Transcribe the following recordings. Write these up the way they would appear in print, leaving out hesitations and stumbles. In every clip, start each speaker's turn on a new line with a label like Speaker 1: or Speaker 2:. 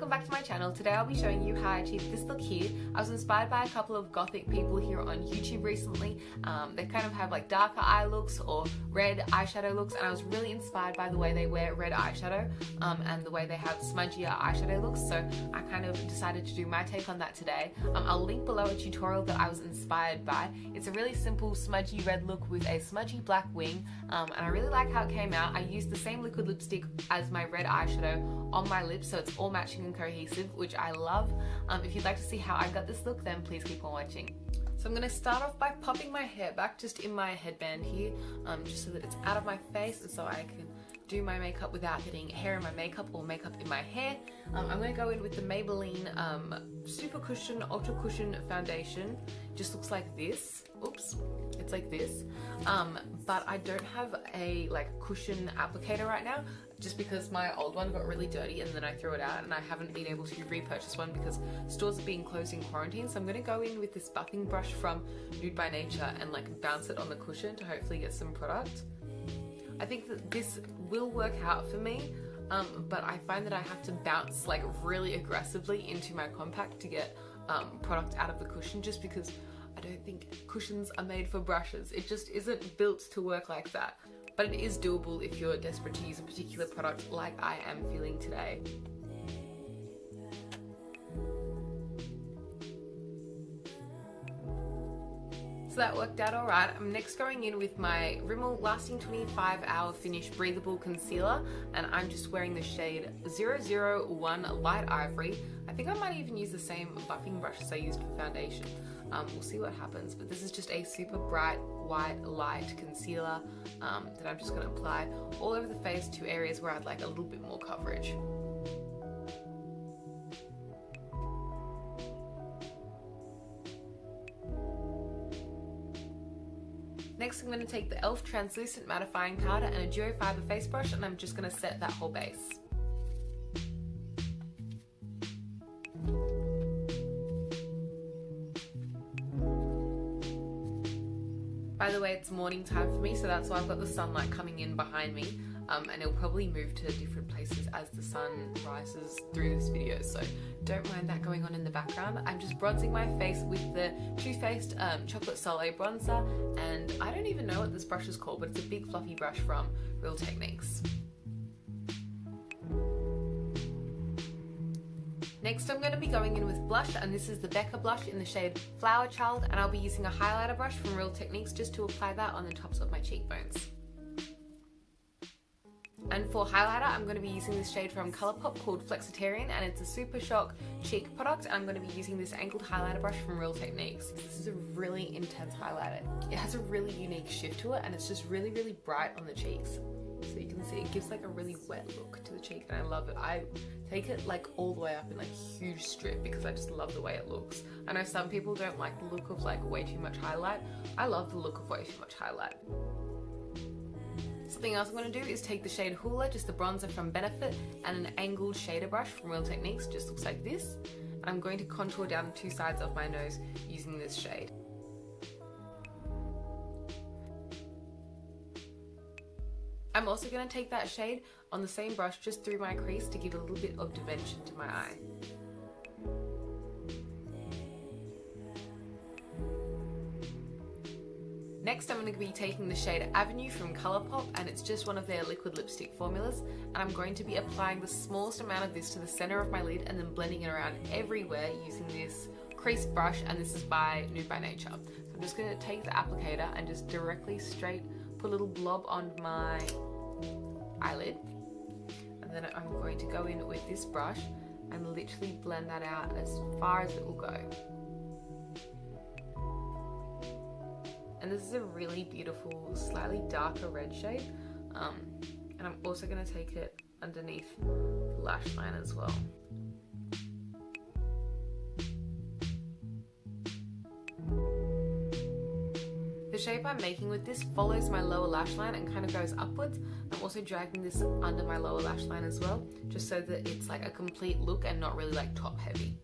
Speaker 1: welcome back to my channel. Today I'll be showing you how I achieved this look here. I was inspired by a couple of gothic people here on YouTube recently. They kind of have like darker eye looks or red eyeshadow looks, and I was really inspired by the way they wear red eyeshadow and the way they have smudgier eyeshadow looks, so I kind of decided to do my take on that today. I'll link below a tutorial that I was inspired by. It's a really simple smudgy red look with a smudgy black wing, and I really like how it came out. I used the same liquid lipstick as my red eyeshadow on my lips, so it's all matching and cohesive, which I love. If you'd like to see how I got this look, then please keep on watching. So I'm going to start off by popping my hair back just in my headband here, just so that it's out of my face and so I can do my makeup without getting hair in my makeup or makeup in my hair. I'm going to go in with the Maybelline Super Cushion Ultra Cushion Foundation. Just looks like this. Oops, it's like this. But I don't have a cushion applicator right now, just because my old one got really dirty and then I threw it out, and I haven't been able to repurchase one because stores are being closed in quarantine. So I'm going to go in with this buffing brush from Nude by Nature and bounce it on the cushion to hopefully get some product. I think that this will work out for me, but I find that I have to bounce really aggressively into my compact to get product out of the cushion, just because I don't think cushions are made for brushes. It just isn't built to work like that. But it is doable if you're desperate to use a particular product like I am feeling today. So that worked out alright. I'm next going in with my Rimmel Lasting 25-Hour Finish Breathable Concealer, and I'm just wearing the shade 001 Light Ivory. I think I might even use the same buffing brush as I used for foundation. We'll see what happens, but this is just a super bright white light concealer that I'm just going to apply all over the face to areas where I'd like a little bit more coverage. Next, I'm going to take the e.l.f. Translucent Mattifying Powder and a Duo Fiber Face Brush, and I'm just going to set that whole base. By the way, it's morning time for me, so that's why I've got the sunlight coming in behind me, and it'll probably move to different places as the sun rises through this video, so don't mind that going on in the background. I'm just bronzing my face with the Too Faced Chocolate Soleil bronzer, and I don't even know what this brush is called, but it's a big fluffy brush from Real Techniques. Next, I'm going to be going in with blush, and this is the Becca blush in the shade Flower Child, and I'll be using a highlighter brush from Real Techniques just to apply that on the tops of my cheekbones. And for highlighter, I'm going to be using this shade from Colourpop called Flexitarian, and it's a Super Shock cheek product, and I'm going to be using this angled highlighter brush from Real Techniques. This is a really intense highlighter. It has a really unique shift to it, and it's just really, really bright on the cheeks. So you can see it gives a really wet look to the cheek, and I love it. I take it all the way up in a huge strip because I just love the way it looks. I know some people don't like the look of way too much highlight. I love the look of way too much highlight. Something else I'm going to do is take the shade Hula, just the bronzer from Benefit, and an angled shader brush from Real Techniques, just looks like this. And I'm going to contour down the two sides of my nose using this shade. I'm also going to take that shade on the same brush just through my crease to give a little bit of dimension to my eye. Next, I'm going to be taking the shade Avenue from Colourpop, and it's just one of their liquid lipstick formulas, and I'm going to be applying the smallest amount of this to the center of my lid and then blending it around everywhere using this crease brush, and this is by Nude by Nature. So I'm just going to take the applicator and just directly straight put a little blob on my eyelid, and then I'm going to go in with this brush and literally blend that out as far as it will go. And this is a really beautiful, slightly darker red shade, and I'm also going to take it underneath the lash line as well. The shape I'm making with this follows my lower lash line and kind of goes upwards. I'm also dragging this under my lower lash line as well, just so that it's a complete look and not really top heavy.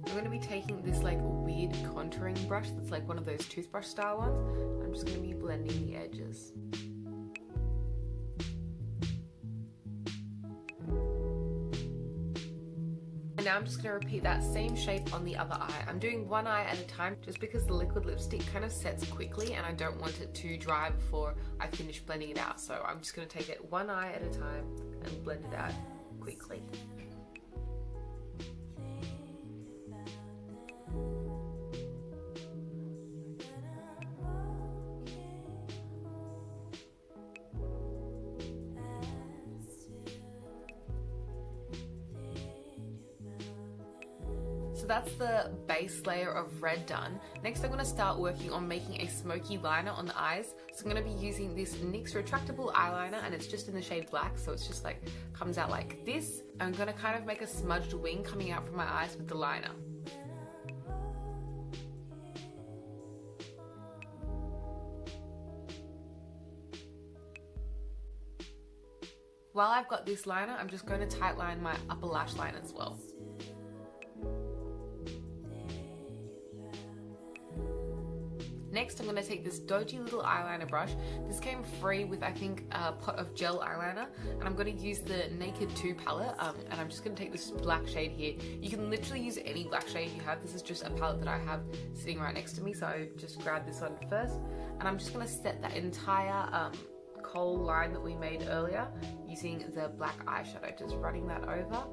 Speaker 1: I'm going to be taking this weird contouring brush that's one of those toothbrush style ones. I'm just going to be blending the edges. And now I'm just going to repeat that same shape on the other eye. I'm doing one eye at a time just because the liquid lipstick kind of sets quickly and I don't want it to dry before I finish blending it out. So I'm just going to take it one eye at a time and blend it out quickly. So that's the base layer of red done. Next I'm going to start working on making a smoky liner on the eyes. So I'm going to be using this NYX retractable eyeliner and it's just in the shade black, so it's just like comes out like this. I'm going to kind of make a smudged wing coming out from my eyes with the liner. While I've got this liner, I'm just going to tightline my upper lash line as well. Next, I'm going to take this dodgy little eyeliner brush. This came free with, I think, a pot of gel eyeliner. And I'm going to use the Naked 2 palette. And I'm just going to take this black shade here. You can literally use any black shade you have. This is just a palette that I have sitting right next to me. So I just grabbed this one first. And I'm just going to set that entire kohl line that we made earlier using the black eyeshadow. Just running that over.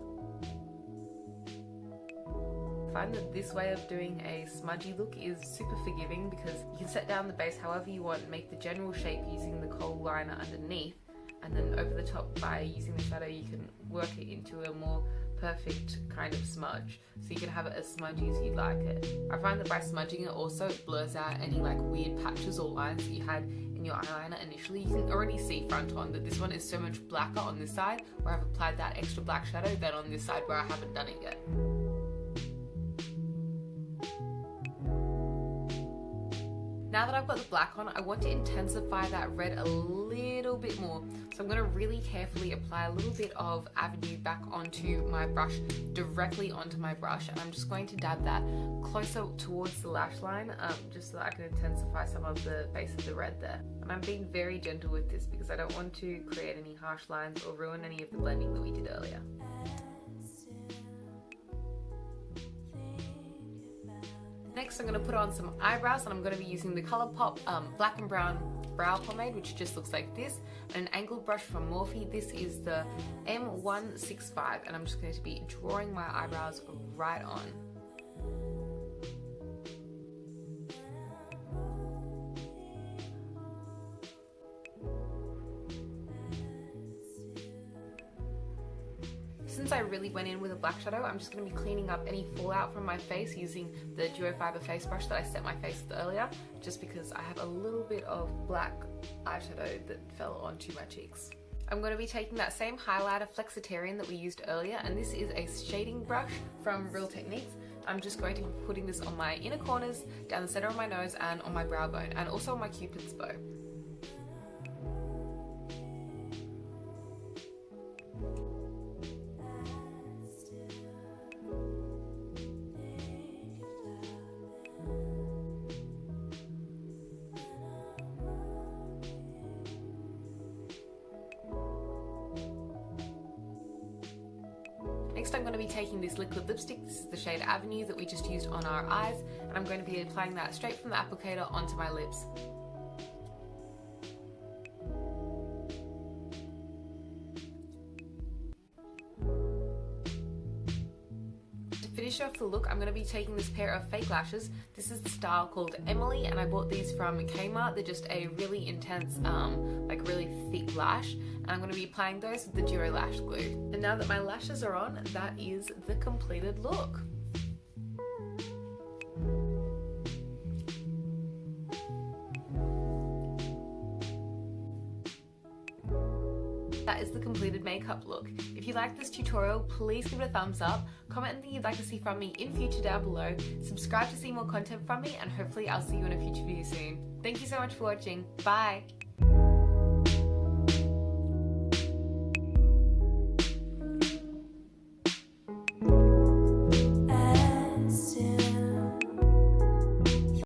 Speaker 1: I find that this way of doing a smudgy look is super forgiving because you can set down the base however you want, make the general shape using the kohl liner underneath, and then over the top by using the shadow you can work it into a more perfect kind of smudge, so you can have it as smudgy as you'd like it. I find that by smudging it also it blurs out any like weird patches or lines that you had in your eyeliner initially. You can already see front on that this one is so much blacker on this side where I've applied that extra black shadow than on this side where I haven't done it yet. Now that I've got the black on, I want to intensify that red a little bit more. So I'm going to really carefully apply a little bit of Avenue back onto my brush, directly onto my brush. And I'm just going to dab that closer towards the lash line, just so that I can intensify some of the base of the red there. And I'm being very gentle with this because I don't want to create any harsh lines or ruin any of the blending that we did earlier. Next I'm going to put on some eyebrows and I'm going to be using the Colourpop Black and Brown Brow Pomade, which just looks like this, and an angled brush from Morphe. This is the M165 and I'm just going to be drawing my eyebrows right on. Since I really went in with a black shadow, I'm just going to be cleaning up any fallout from my face using the Duo Fiber face brush that I set my face with earlier, just because I have a little bit of black eyeshadow that fell onto my cheeks. I'm going to be taking that same highlighter Flexitarian that we used earlier, and this is a shading brush from Real Techniques. I'm just going to be putting this on my inner corners, down the center of my nose, and on my brow bone, and also on my Cupid's bow. Next I'm going to be taking this liquid lipstick, this is the shade Avenue that we just used on our eyes, and I'm going to be applying that straight from the applicator onto my lips. To finish off the look, I'm going to be taking this pair of fake lashes. This is the style called Emily and I bought these from Kmart. They're just a really intense, like really thick lash. And I'm going to be applying those with the Duo Lash Glue. And now that my lashes are on, that is the completed look. That is the completed makeup look. If you like this tutorial, please give it a thumbs up, comment anything you'd like to see from me in future down below, subscribe to see more content from me, and hopefully I'll see you in a future video soon. Thank you so much for watching. Bye!